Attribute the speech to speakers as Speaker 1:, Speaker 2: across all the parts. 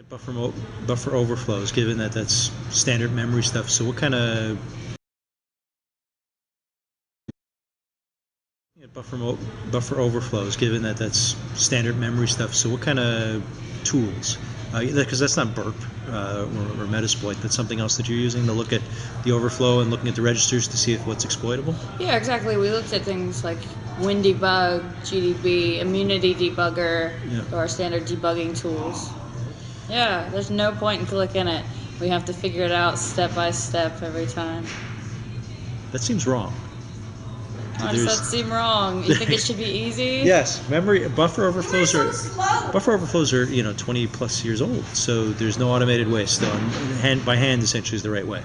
Speaker 1: Buffer overflows, given that that's standard memory stuff. So what kind of buffer overflows, given that that's standard memory stuff? So what kind of tools? Because that's not burp or Metasploit. That's something else that you're using to look at the overflow and looking at the registers to see if what's exploitable.
Speaker 2: Yeah, exactly. We looked at things like WinDebug, GDB, Immunity Debugger, or our standard debugging tools. Yeah, there's no point in clicking it. We have to figure it out step by step every time.
Speaker 1: That seems wrong.
Speaker 2: Why does that seem wrong? You think it should be easy?
Speaker 1: Yes, buffer overflows are 20 plus years old. So there's no automated way still. And by hand essentially is the right way.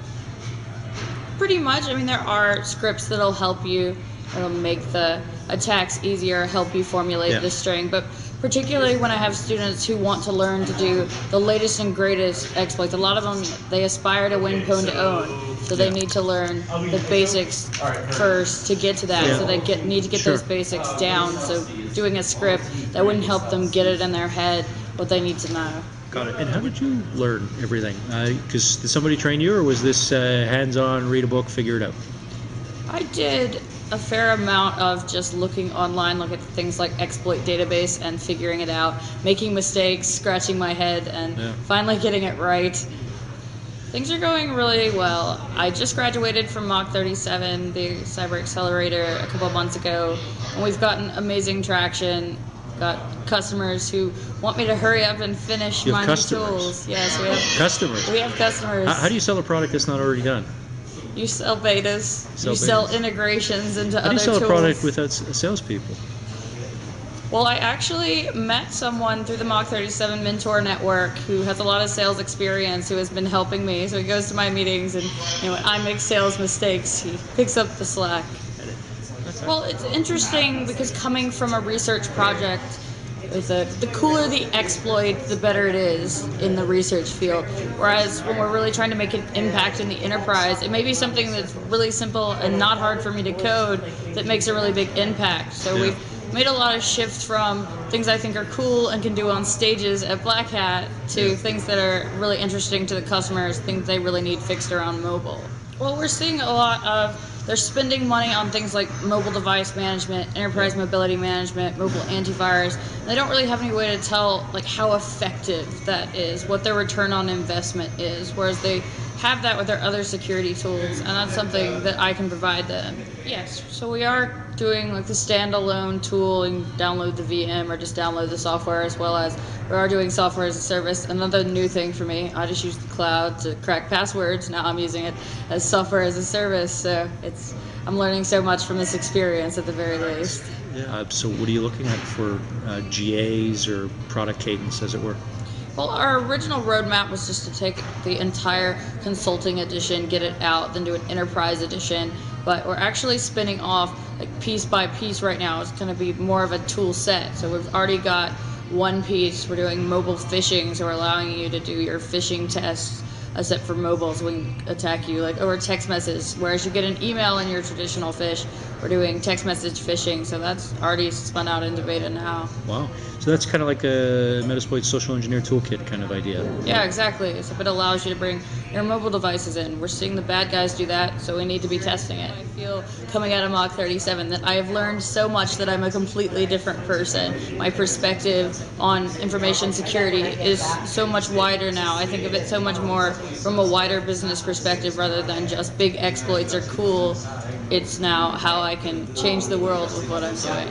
Speaker 2: Pretty much. I mean, there are scripts that'll help you. It'll make the attacks easier, help you formulate the string. But particularly when I have students who want to learn to do the latest and greatest exploits, a lot of them, they aspire to win pwn to own. So they need to learn the basics first to get to that. So they need to get those basics down. So doing a script that wouldn't help them get it in their head what they need to know.
Speaker 1: Got it. And how did you learn everything? Because did somebody train you, or was this hands-on, read a book, figure it out?
Speaker 2: I did a fair amount of just looking online, look at things like exploit database and figuring it out, making mistakes, scratching my head, and finally getting it right. Things are going really well. I just graduated from Mach 37, the Cyber Accelerator, a couple of months ago, and we've gotten amazing traction. Got customers who want me to hurry up and finish my new tools. Yes, we have
Speaker 1: customers.
Speaker 2: We have customers.
Speaker 1: How do you sell a product that's not already done?
Speaker 2: You sell betas. You sell integrations into other tools.
Speaker 1: How do you sell a product without salespeople?
Speaker 2: Well, I actually met someone through the Mach 37 Mentor Network who has a lot of sales experience, who has been helping me. So he goes to my meetings, and when I make sales mistakes, he picks up the slack. Well, it's interesting because coming from a research project, the cooler the exploit, the better it is in the research field. Whereas when we're really trying to make an impact in the enterprise, it may be something that's really simple and not hard for me to code that makes a really big impact. So we've made a lot of shifts from things I think are cool and can do on stages at Blackhat to things that are really interesting to the customers, things they really need fixed around mobile. Well, we're seeing a lot of they're spending money on things like mobile device management, enterprise mobility management, mobile antivirus. And they don't really have any way to tell how effective that is, what their return on investment is, whereas they have that with their other security tools, and that's something that I can provide them. Yes, so we are doing the standalone tool and download the VM or just download the software, as well as we are doing software as a service. Another new thing for me, I just use the cloud to crack passwords. Now I'm using it as software as a service, so I'm learning so much from this experience at the very least.
Speaker 1: Yeah. So what are you looking at for GAs or product cadence, as it were?
Speaker 2: Well, our original roadmap was just to take the entire consulting edition, get it out, then do an enterprise edition. But we're actually spinning off piece by piece right now. It's going to be more of a tool set. So we've already got one piece. We're doing mobile phishing, so we're allowing you to do your phishing tests except for mobile, so we can attack you over text message. Whereas you get an email in your traditional phish, we're doing text message phishing, so that's already spun out into beta now.
Speaker 1: Wow. So that's kind of like a Metasploit social engineer toolkit kind of idea.
Speaker 2: Yeah, exactly. So it allows you to bring your mobile devices in. We're seeing the bad guys do that, so we need to be testing it. I feel coming out of Mach 37 that I have learned so much that I'm a completely different person. My perspective on information security is so much wider now. I think of it so much more from a wider business perspective rather than just big exploits are cool. It's now how I can change the world with what I'm doing.